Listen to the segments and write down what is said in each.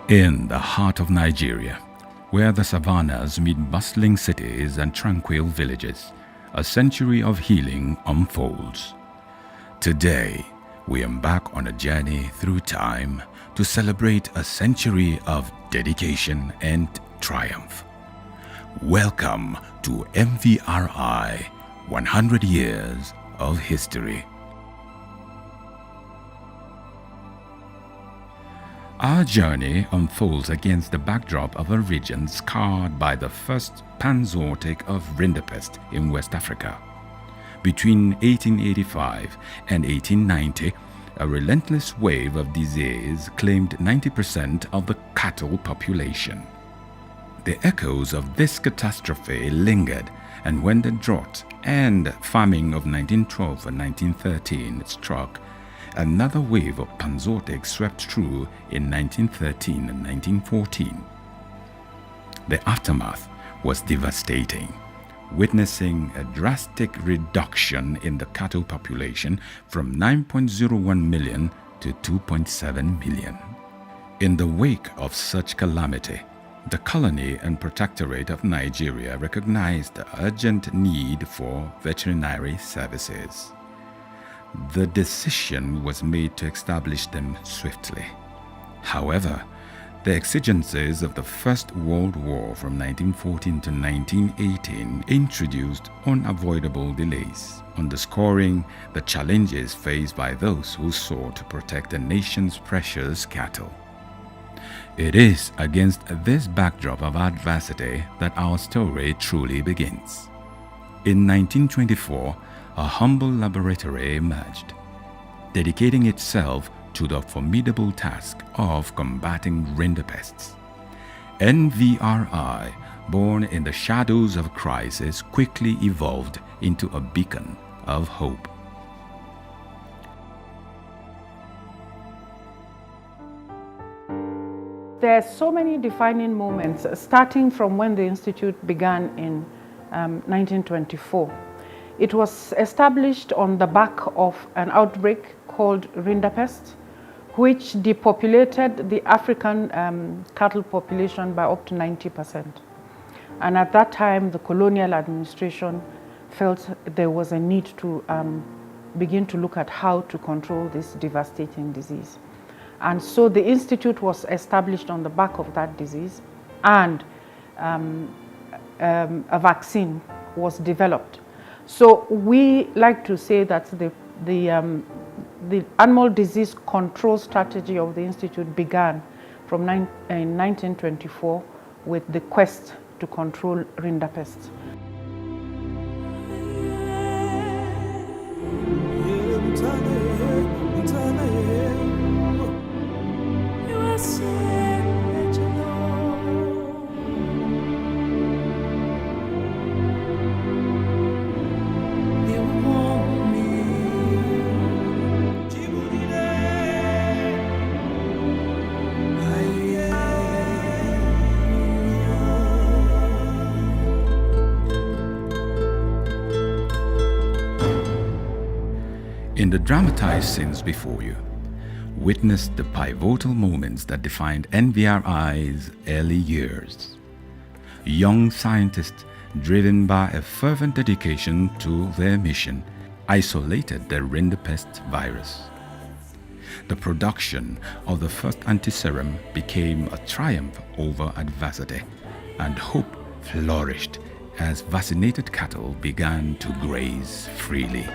In the heart of Nigeria, where the savannas meet bustling cities and tranquil villages, a century of healing unfolds. Today, we embark on a journey through time to celebrate a century of dedication and triumph. Welcome to NVRI 100 Years of History. Our journey unfolds against the backdrop of a region scarred by the first panzootic of rinderpest in West Africa. Between 1885 and 1890, a relentless wave of disease claimed 90% of the cattle population. The echoes of this catastrophe lingered, and when the drought and famine of 1912 and 1913 struck, another wave of panzootic swept through in 1913 and 1914. The aftermath was devastating, witnessing a drastic reduction in the cattle population from 9.01 million to 2.7 million. In the wake of such calamity, the colony and protectorate of Nigeria recognized the urgent need for veterinary services. The decision was made to establish them swiftly. However, the exigencies of the First World War from 1914 to 1918 introduced unavoidable delays, underscoring the challenges faced by those who sought to protect the nation's precious cattle. It is against this backdrop of adversity that our story truly begins. In 1924, a humble laboratory emerged, dedicating itself to the formidable task of combating rinderpests. NVRI, born in the shadows of crisis, quickly evolved into a beacon of hope. There are so many defining moments, starting from when the Institute began in 1924. It was established on the back of an outbreak called rinderpest, which depopulated the African cattle population by up to 90%. And at that time, the colonial administration felt there was a need to begin to look at how to control this devastating disease. And so the Institute was established on the back of that disease, and a vaccine was developed. So we like to say that the animal disease control strategy of the Institute began from in 1924 with the quest to control rinderpest. In the dramatized scenes before you, witness the pivotal moments that defined NVRI's early years. Young scientists, driven by a fervent dedication to their mission, isolated the rinderpest virus. The production of the first antiserum became a triumph over adversity, and hope flourished as vaccinated cattle began to graze freely.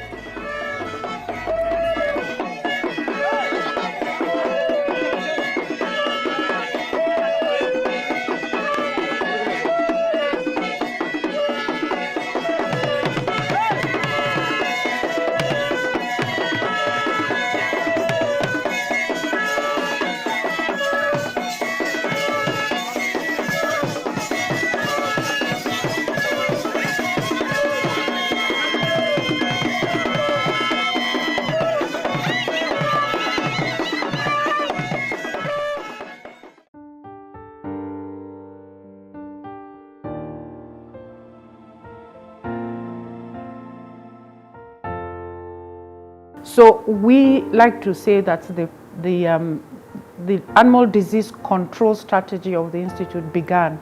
So we like to say that the animal disease control strategy of the Institute began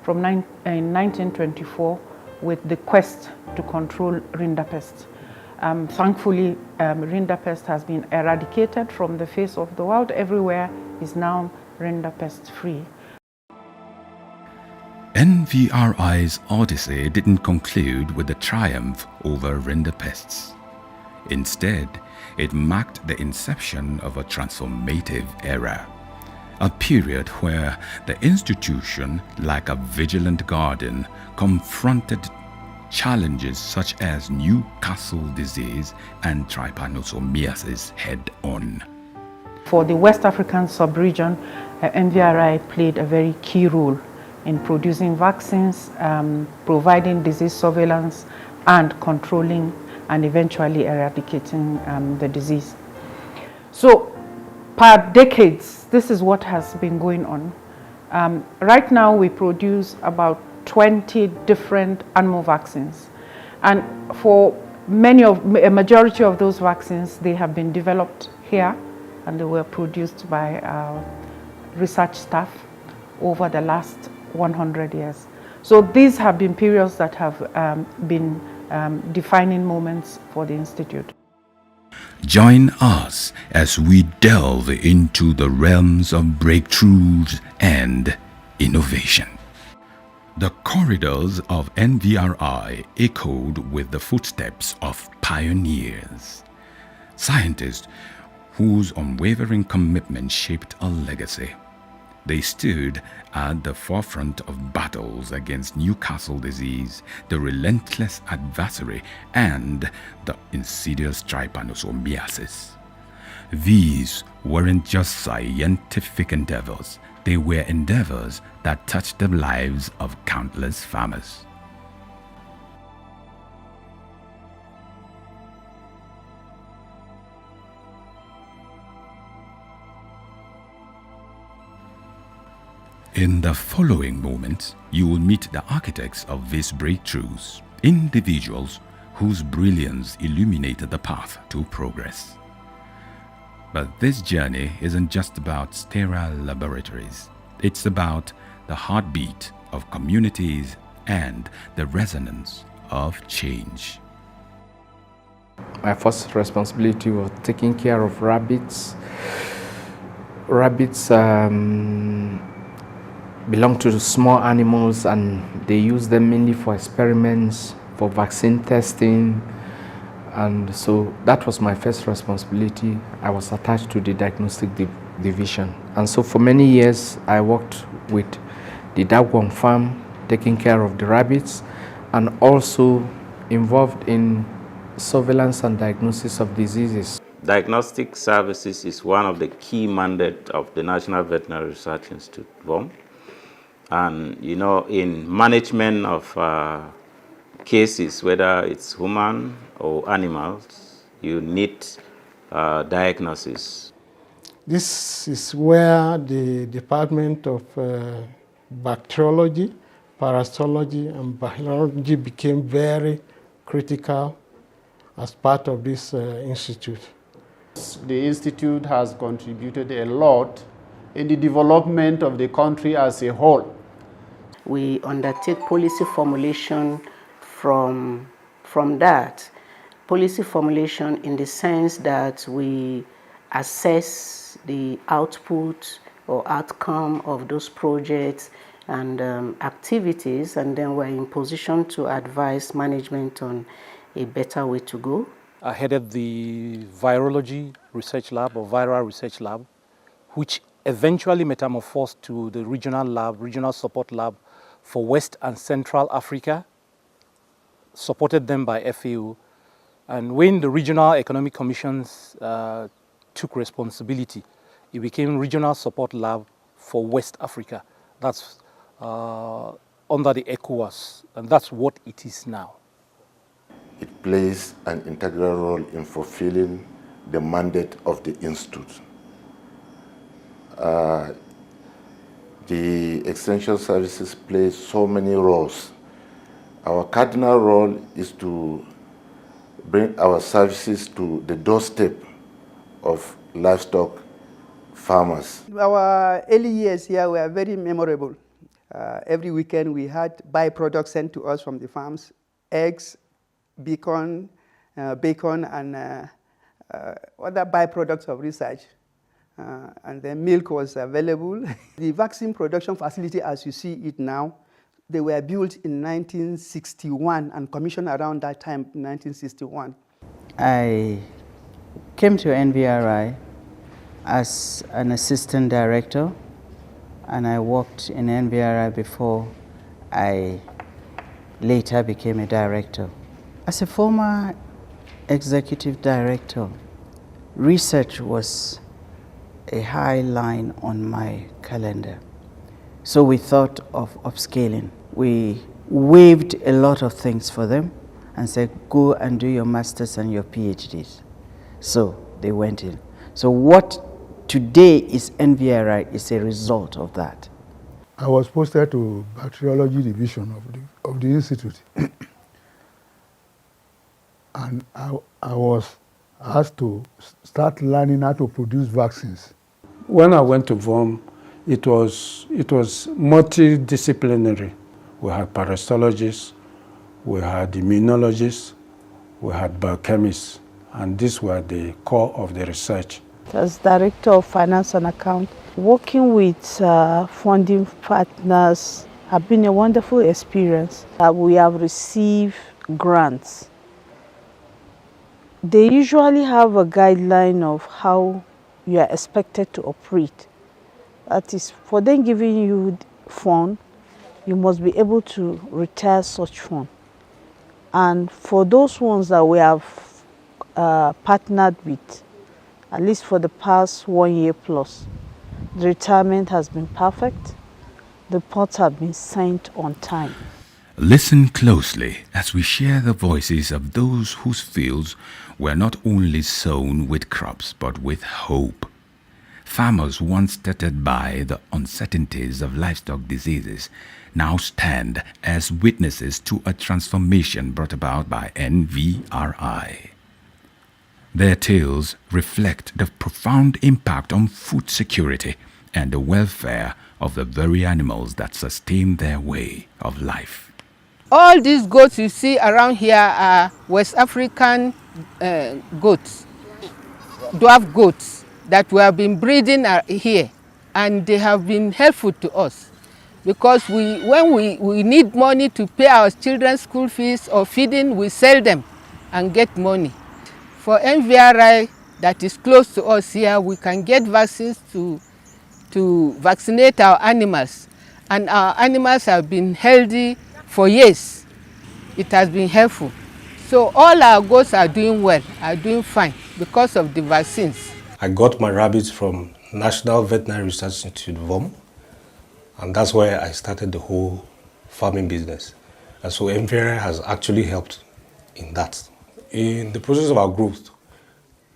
in 1924 with the quest to control rinderpest. Thankfully, rinderpest has been eradicated from the face of the world. Everywhere is now rinderpest free. NVRI's odyssey didn't conclude with the triumph over rinderpests. Instead, it marked the inception of a transformative era, a period where the institution, like a vigilant guardian, confronted challenges such as Newcastle disease and trypanosomiasis head-on. For the West African sub-region, NVRI played a very key role in producing vaccines, providing disease surveillance, and controlling and eventually eradicating the disease. So, per decades, this is what has been going on. Right now, we produce about 20 different animal vaccines, and for a majority of those vaccines, they have been developed here, and they were produced by our research staff over the last 100 years. So these have been periods that have been defining moments for the Institute. Join us as we delve into the realms of breakthroughs and innovation. The corridors of NVRI echoed with the footsteps of pioneers, scientists whose unwavering commitment shaped a legacy. They stood at the forefront of battles against Newcastle disease, the relentless adversary, and the insidious trypanosomiasis. These weren't just scientific endeavors, they were endeavors that touched the lives of countless farmers. In the following moments, you will meet the architects of these breakthroughs, individuals whose brilliance illuminated the path to progress. But this journey isn't just about sterile laboratories. It's about the heartbeat of communities and the resonance of change. My first responsibility was taking care of rabbits. Rabbits belong to the small animals, and they use them mainly for experiments, for vaccine testing, and so that was my first responsibility. I was attached to the diagnostic division, and so for many years I worked with the Dagwong farm, taking care of the rabbits, and also involved in surveillance and diagnosis of diseases. Diagnostic services is one of the key mandates of the National Veterinary Research Institute, VOM. And you know, in management of cases, whether it's human or animals, you need diagnosis. This is where the Department of Bacteriology, Parasitology, and Biology became very critical as part of this institute. The institute has contributed a lot in the development of the country as a whole. We undertake policy formulation from that. Policy formulation in the sense that we assess the output or outcome of those projects and activities, and then we're in position to advise management on a better way to go. I headed the virology research lab or viral research lab, which eventually metamorphosed to the regional lab, regional support lab for West and Central Africa, supported them by FAO. And when the regional economic commissions took responsibility, it became regional support lab for West Africa. That's under the ECOWAS, and that's what it is now. It plays an integral role in fulfilling the mandate of the Institute. The Extension Services play so many roles. Our cardinal role is to bring our services to the doorstep of livestock farmers? Our early years here were very memorable. Every weekend we had byproducts sent to us from the farms, eggs, bacon, and other byproducts of research. And then milk was available. The vaccine production facility, as you see it now, they were built in 1961 and commissioned around that time, 1961. I came to NVRI as an assistant director, and I worked in NVRI before I later became a director. As a former executive director, research was a high line on my calendar. So we thought of upscaling. We waived a lot of things for them and said, go and do your masters and your PhDs. So they went in. So what today is NVRI is a result of that. I was posted to bacteriology division of the institute. And I was asked to start learning how to produce vaccines. When I went to VOM, it was multidisciplinary. We had parasitologists, we had immunologists, we had biochemists, and these were the core of the research. As Director of Finance and Account, working with funding partners have been a wonderful experience. We have received grants. They usually have a guideline of how you are expected to operate. That is, for them giving you fund, you must be able to retire such fund. And for those ones that we have partnered with, at least for the past 1 year plus, the retirement has been perfect. The reports have been sent on time. Listen closely as we share the voices of those whose fields were not only sown with crops but with hope. Farmers once started by the uncertainties of livestock diseases now stand as witnesses to a transformation brought about by NVRI. Their tales reflect the profound impact on food security and the welfare of the very animals that sustain their way of life. All these goats you see around here are West African goats, dwarf goats that we have been breeding here, and they have been helpful to us because when we need money to pay our children's school fees or feeding, we sell them and get money. For NVRI that is close to us here, we can get vaccines to vaccinate our animals, and our animals have been healthy for years. It has been helpful. So all our goats are doing well, are doing fine because of the vaccines. I got my rabbits from National Veterinary Research Institute, VOM, and that's where I started the whole farming business. And so NVRI has actually helped in that. In the process of our growth,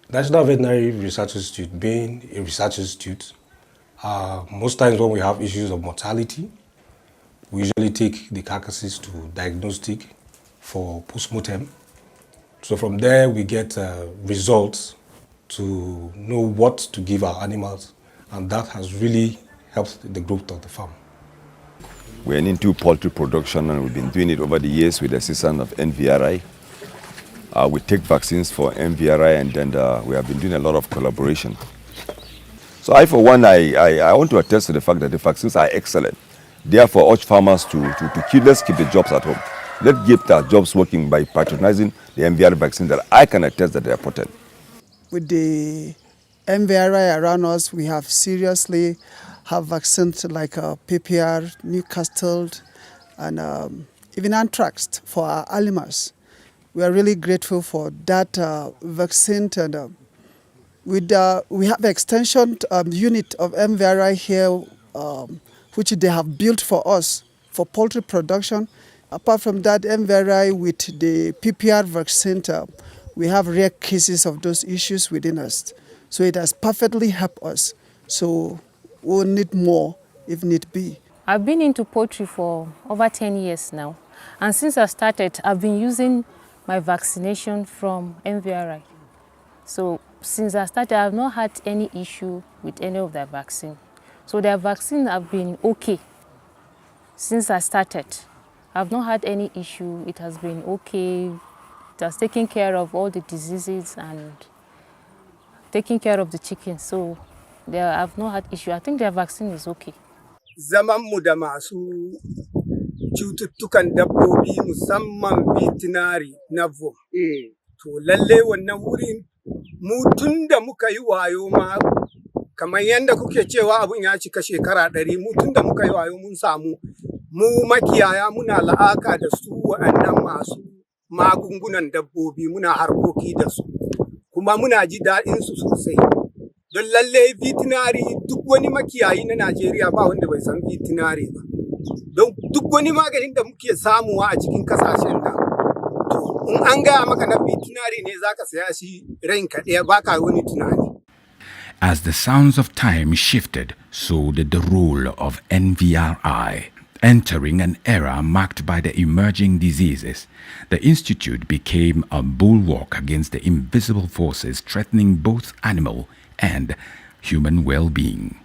National Veterinary Research Institute being a research institute, most times when we have issues of mortality, we usually take the carcasses to diagnostic for postmortem. So from there we get results to know what to give our animals, and that has really helped the growth of the farm. We're into poultry production, and we've been doing it over the years with the assistance of NVRI. We take vaccines for NVRI, and then we have been doing a lot of collaboration. So I, for one, I want to attest to the fact that the vaccines are excellent. Therefore, urge farmers let's keep the jobs at home. Let's keep our jobs working by patronizing the NVRI vaccine that I can attest that they are potent. With the NVRI around us, we have seriously have vaccines like PPR, Newcastle, and even anthrax for our animals. We are really grateful for that vaccine, and we have an extension unit of NVRI here, which they have built for us for poultry production. Apart from that, NVRI with the PPR vaccine, we have rare cases of those issues within us. So it has perfectly helped us. So we'll need more if need be. I've been into poultry for over 10 years now. And since I started, I've been using my vaccination from NVRI. So since I started, I have not had any issue with any of their vaccine. So their vaccine have been okay since I started. I've not had any issue. It has been okay. It has taken care of all the diseases and taking care of the chickens. So I've not had issue. I think their vaccine is okay. Zamanmu da masu cututtukan dabbobi musamman veterinary na VOM. To lalle wannan wurin mu tun da muka yi wayo ma kamar yadda kuke cewa abun ya cika shekara 100 mu tun da muka yi wayo mun samu mu makiyaya muna la'aka da su waɗannan masu magungunan dabbobi muna harkoki da su kuma muna ji daɗin su sosai. Don lalle veterinary duk wani makiyayi na Najeriya ba wanda bai san veterinary ba. Don duk wani maganin da muke samuwa a cikin kasashen nan in an gaya maka na veterinary ne zaka saya shi ranka ɗaya baka wani tunani. As the sounds of time shifted, so did the role of NVRI. Entering an era marked by the emerging diseases, the Institute became a bulwark against the invisible forces threatening both animal and human well-being.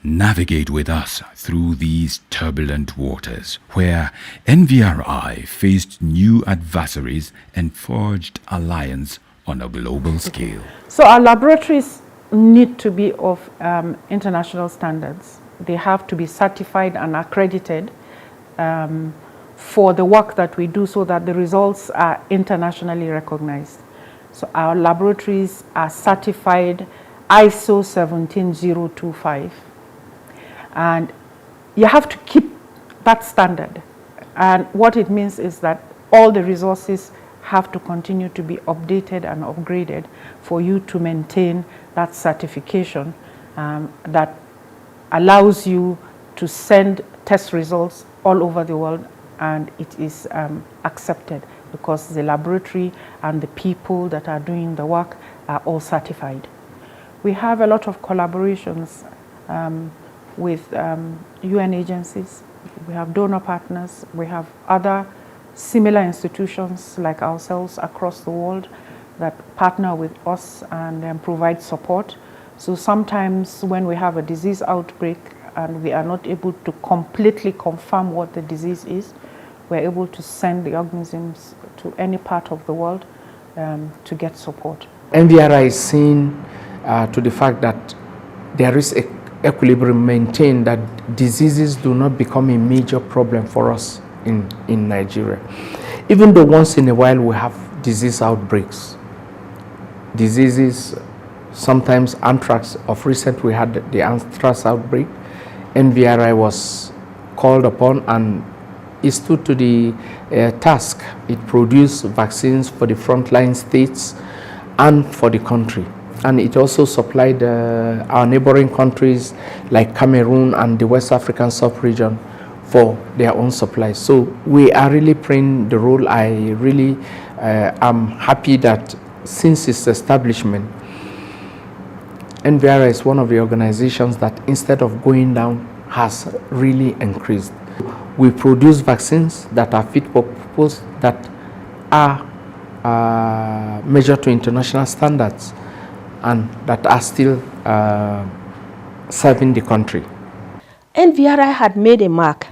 Navigate with us through these turbulent waters, where NVRI faced new adversaries and forged alliance on a global scale. So our laboratories need to be of international standards. They have to be certified and accredited for the work that we do so that the results are internationally recognized. So our laboratories are certified ISO 17025. And you have to keep that standard. And what it means is that all the resources have to continue to be updated and upgraded for you to maintain that certification that allows you to send test results all over the world, and it is accepted because the laboratory and the people that are doing the work are all certified. We have a lot of collaborations with UN agencies. We have donor partners. We have other similar institutions like ourselves across the world that partner with us and provide support. So sometimes when we have a disease outbreak and we are not able to completely confirm what the disease is, we're able to send the organisms to any part of the world to get support. NVRI is seen to the fact that there is a equilibrium maintained, that diseases do not become a major problem for us in Nigeria. Even though once in a while we have disease outbreaks, diseases, sometimes anthrax. Of recent we had the anthrax outbreak. NVRI was called upon and it stood to the task. It produced vaccines for the frontline states and for the country. And it also supplied our neighboring countries like Cameroon and the West African sub-region for their own supplies. So we are really playing the role. I really am happy that since its establishment, NVRI is one of the organizations that instead of going down has really increased. We produce vaccines that are fit for purpose, that are measured to international standards, and that are still serving the country. NVRI had made a mark.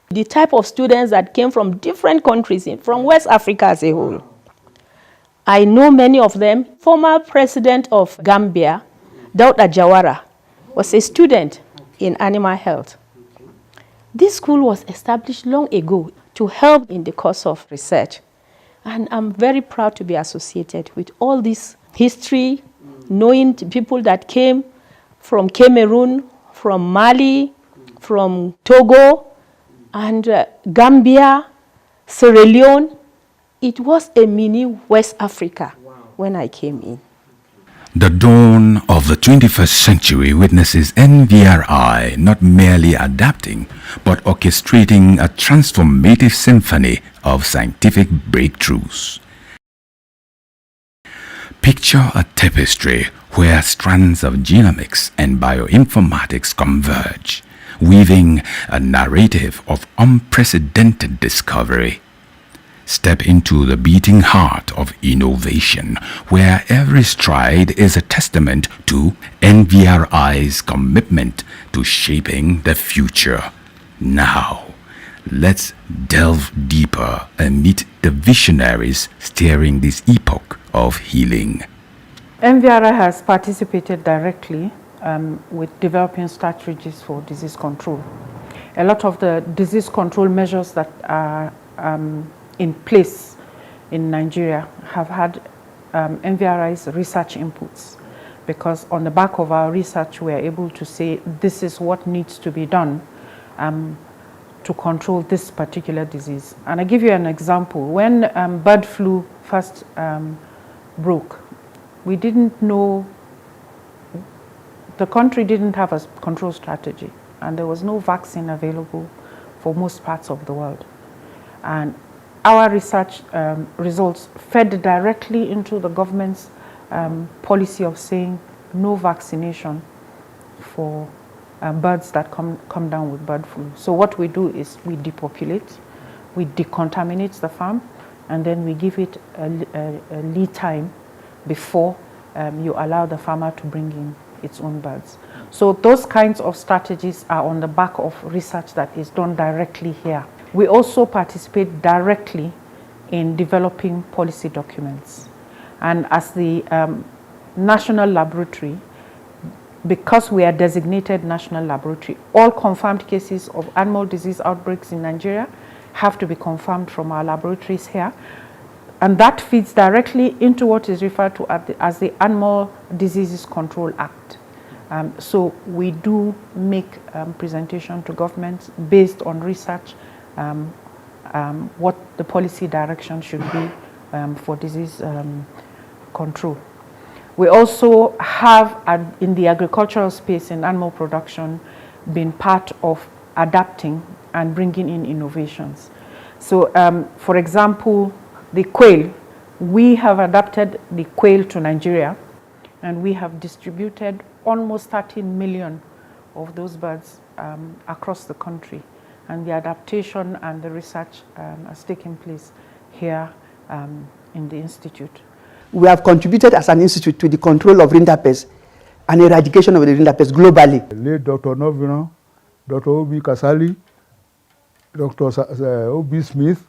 The type of students that came from different countries, from West Africa as a whole. I know many of them. Former president of Gambia, Dauda Jawara, was a student in animal health. This school was established long ago to help in the course of research. And I'm very proud to be associated with all this history, knowing people that came from Cameroon, from Mali, from Togo, and Gambia, Sierra Leone. It was a mini West Africa when I came in. The dawn of the 21st century witnesses NVRI not merely adapting, but orchestrating a transformative symphony of scientific breakthroughs. Picture a tapestry where strands of genomics and bioinformatics converge, weaving a narrative of unprecedented discovery. Step into the beating heart of innovation, where every stride is a testament to NVRI's commitment to shaping the future. Now, let's delve deeper and meet the visionaries steering this epoch of healing. NVRI has participated directly with developing strategies for disease control. A lot of the disease control measures that are in place in Nigeria have had NVRI's research inputs, because on the back of our research we are able to say this is what needs to be done to control this particular disease. And I give you an example. When bird flu first broke, we didn't know, the country didn't have a control strategy, and there was no vaccine available for most parts of the world. And our research results fed directly into the government's policy of saying no vaccination for birds that come down with bird flu. So what we do is we depopulate, we decontaminate the farm, and then we give it a lead time before you allow the farmer to bring in its own birds. So those kinds of strategies are on the back of research that is done directly here. We also participate directly in developing policy documents. And as the national laboratory, because we are designated national laboratory, all confirmed cases of animal disease outbreaks in Nigeria have to be confirmed from our laboratories here. And that feeds directly into what is referred to as the Animal Diseases Control Act. So we do make presentation to governments based on research, what the policy direction should be for disease control. We also have, in the agricultural space, in animal production, been part of adapting and bringing in innovations. So, for example, the quail, we have adapted the quail to Nigeria, and we have distributed almost 13 million of those birds across the country. And the adaptation and the research has taken place here in the Institute. We have contributed as an institute to the control of rinderpest and eradication of the rinderpest globally. Late Dr. Novino, Dr. Obi Kasali, Dr. Obi Smith,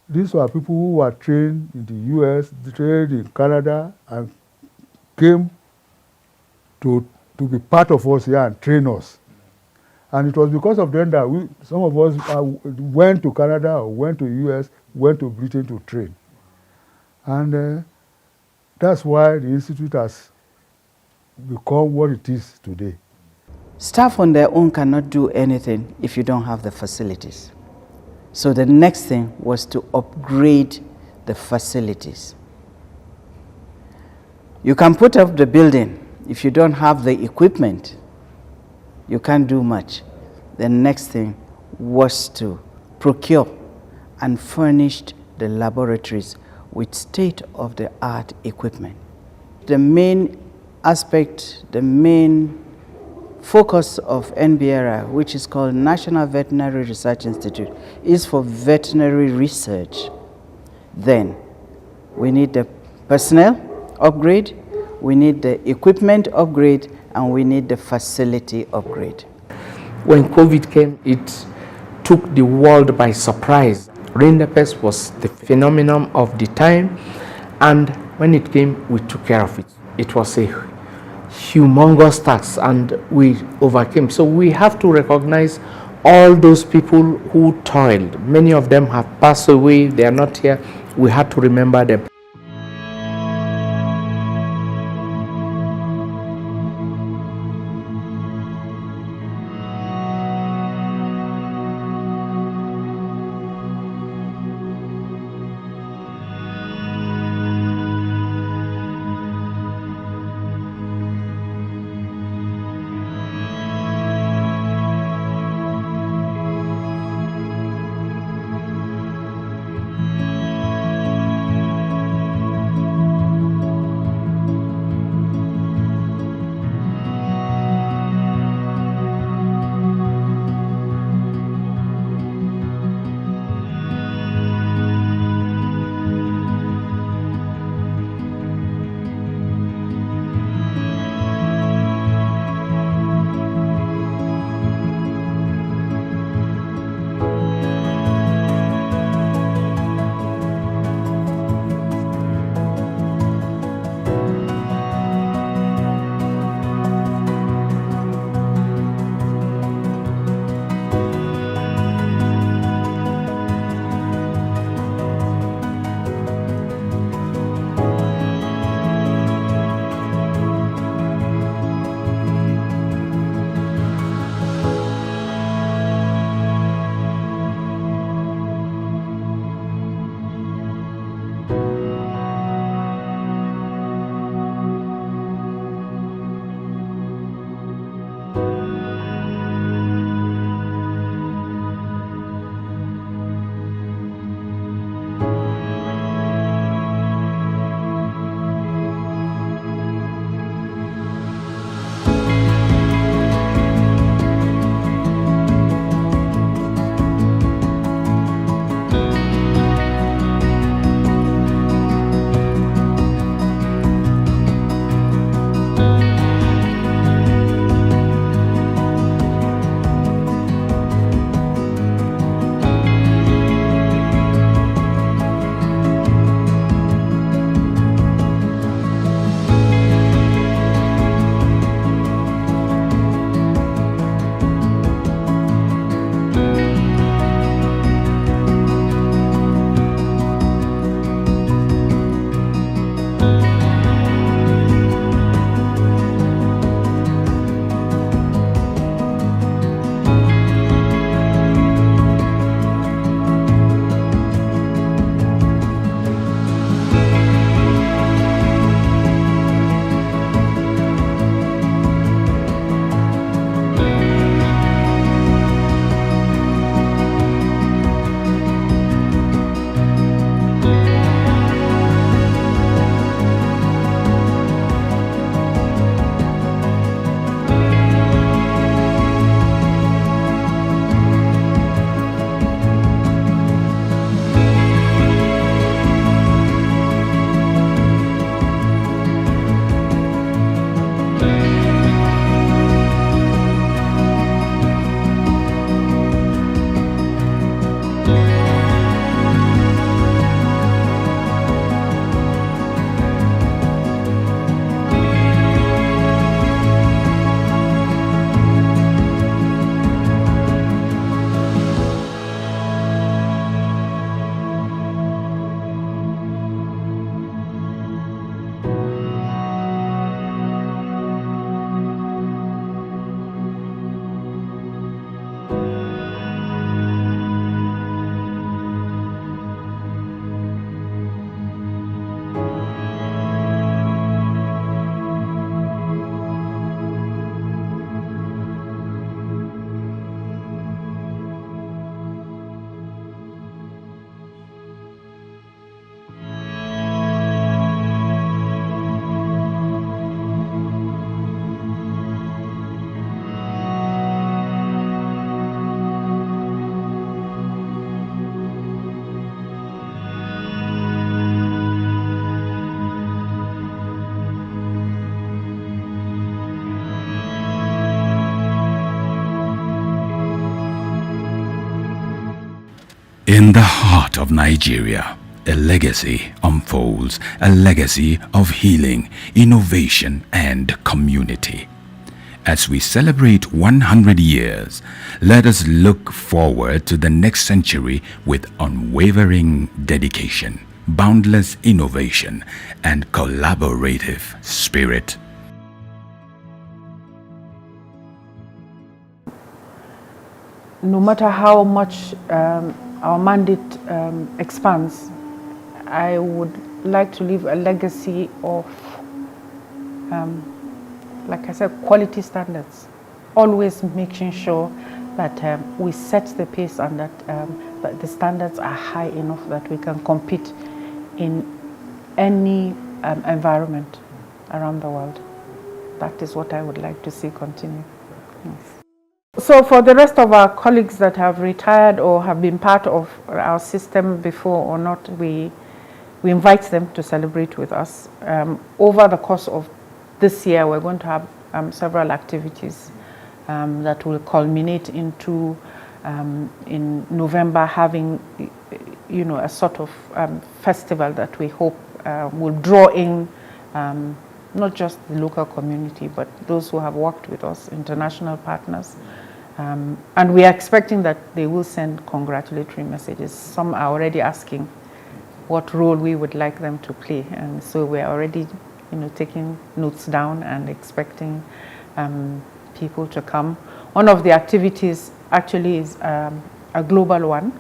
these were people who were trained in the US, trained in Canada, and came to be part of us here and train us. And it was because of them that some of us went to Canada or went to US, went to Britain to train. And that's why the Institute has become what it is today. Staff on their own cannot do anything if you don't have the facilities. So the next thing was to upgrade the facilities. You can put up the building. If you don't have the equipment, you can't do much. The next thing was to procure and furnish the laboratories with state-of-the-art equipment. The main aspect, the main focus of NVRI, which is called National Veterinary Research Institute, is for veterinary research. Then we need the personnel upgrade, we need the equipment upgrade, and we need the facility upgrade. When COVID came, it took the world by surprise. Rinderpest was the phenomenon of the time, and when it came, we took care of it. It was a humongous task, and we overcame. So we have to recognize all those people who toiled. Many of them have passed away, they are not here. We have to remember them. In the heart of Nigeria, a legacy unfolds, a legacy of healing, innovation, and community. As we celebrate 100 years, let us look forward to the next century with unwavering dedication, boundless innovation, and collaborative spirit. No matter how much our mandate expands, I would like to leave a legacy of, like I said, quality standards. Always making sure that we set the pace and that the standards are high enough that we can compete in any environment around the world. That is what I would like to see continue. Yes. So for the rest of our colleagues that have retired or have been part of our system before or not, we invite them to celebrate with us. Over the course of this year, we're going to have several activities that will culminate into, in November, having a sort of festival that we hope will draw in not just the local community, but those who have worked with us, international partners. And we are expecting that they will send congratulatory messages. Some are already asking what role we would like them to play. And so we're already taking notes down and expecting people to come. One of the activities actually is a global one.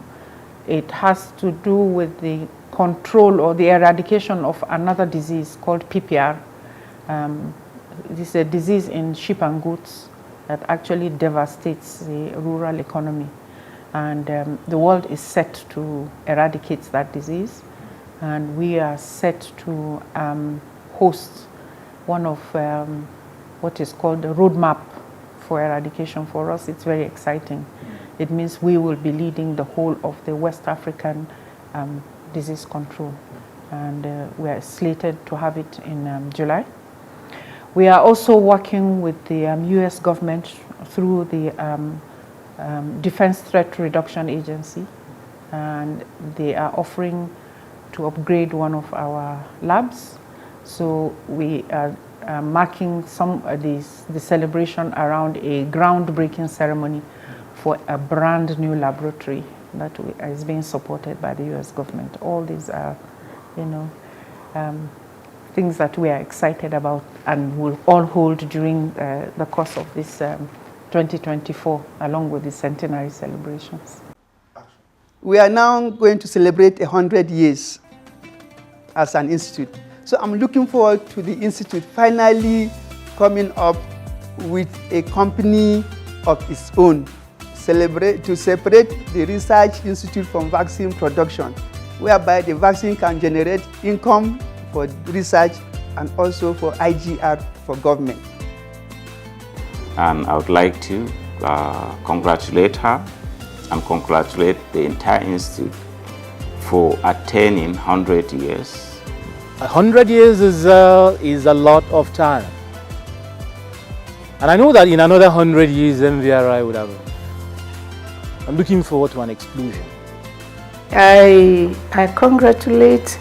It has to do with the control or the eradication of another disease called PPR. This is a disease in sheep and goats that actually devastates the rural economy. And the world is set to eradicate that disease. And we are set to host one of what is called the roadmap for eradication. For us, it's very exciting. It means we will be leading the whole of the West African disease control. And we are slated to have it in July. We are also working with the US government through the Defense Threat Reduction Agency. And they are offering to upgrade one of our labs. So we are marking the celebration around a groundbreaking ceremony for a brand new laboratory that is being supported by the US government. All these are, things that we are excited about and will all hold during the course of this 2024, along with the centenary celebrations. We are now going to celebrate 100 years as an institute. So I'm looking forward to the institute finally coming up with a company of its own, to separate the research institute from vaccine production, whereby the vaccine can generate income for research and also for IGR for government. And I would like to congratulate her and congratulate the entire institute for attaining 100 years. 100 years is a lot of time. And I know that in another 100 years, NVRI would have. I'm looking forward to an explosion. I congratulate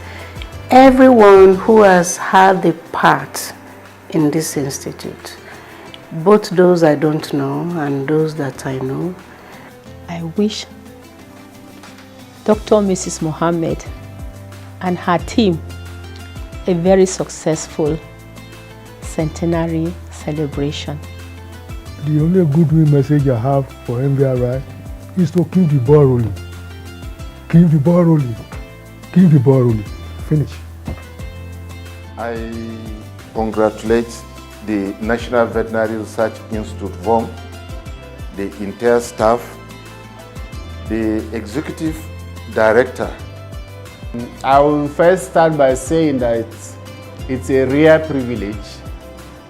everyone who has had a part in this institute, both those I don't know and those that I know. I wish Dr. Mrs. Mohammed and her team a very successful centenary celebration. The only goodwill message I have for NVRI is to keep the ball rolling. Keep the ball rolling. Keep the ball rolling. Finish. I congratulate the National Veterinary Research Institute VOM, the entire staff, the executive director. I will first start by saying that it's a rare privilege.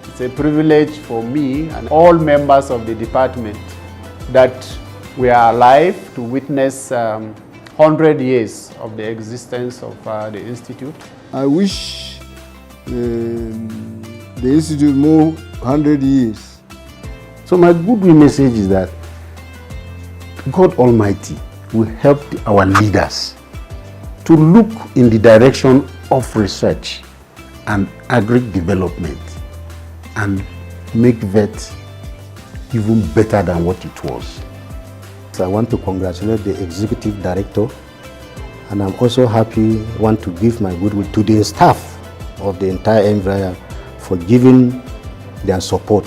It's a privilege for me and all members of the department that we are alive to witness 100 years of the existence of the Institute. I wish the Institute more 100 years. So my goodwill message is that God Almighty will help our leaders to look in the direction of research and agri-development and make vet even better than what it was. So I want to congratulate the executive director, and I'm also want to give my goodwill to the staff of the entire NVRI for giving their support.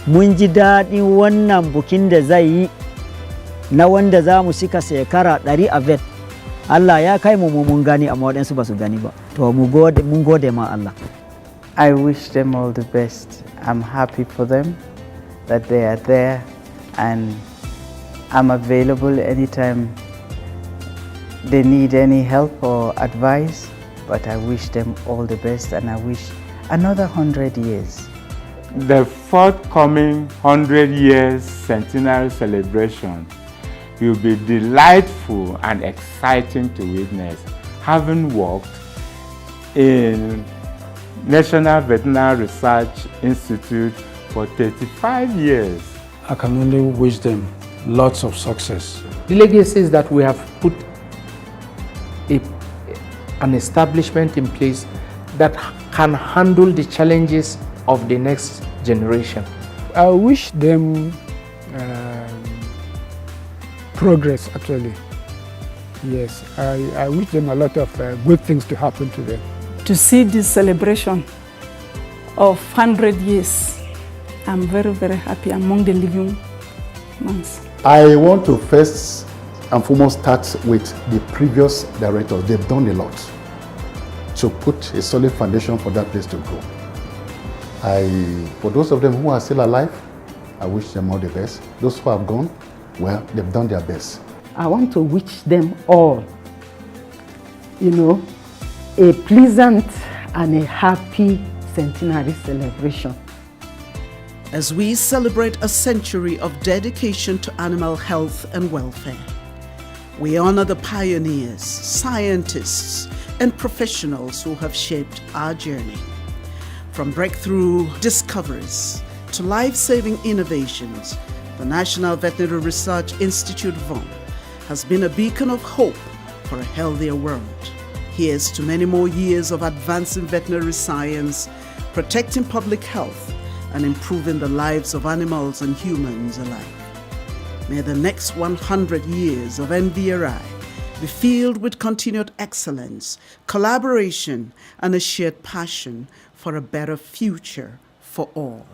Mun ji daɗin wannan bukin da zai yi na wanda za mu cika shekara 100 a vet. Allah ya kai mu mun gani amma waɗansu ba su gani ba. To mun gode ma Allah. I wish them all the best. I'm happy for them that they are there, and I'm available anytime they need any help or advice. But I wish them all the best, and I wish another 100 years. The forthcoming 100 years centenary celebration will be delightful and exciting to witness. Having worked in National Veterinary Research Institute for 35 years. I can only wish them lots of success. The legacy is that we have put an establishment in place that can handle the challenges of the next generation. I wish them progress, actually. Yes, I wish them a lot of good things to happen to them. To see this celebration of 100 years, I'm very, very happy among the living ones. I want to first and foremost start with the previous directors. They've done a lot to put a solid foundation for that place to grow. For those of them who are still alive, I wish them all the best. Those who have gone, well, they've done their best. I want to wish them all, a pleasant and a happy centenary celebration. As we celebrate a century of dedication to animal health and welfare, we honor the pioneers, scientists, and professionals who have shaped our journey. From breakthrough discoveries to life-saving innovations, the National Veterinary Research Institute VOM has been a beacon of hope for a healthier world. Here's to many more years of advancing veterinary science, protecting public health, and improving the lives of animals and humans alike. May the next 100 years of NVRI be filled with continued excellence, collaboration, and a shared passion for a better future for all.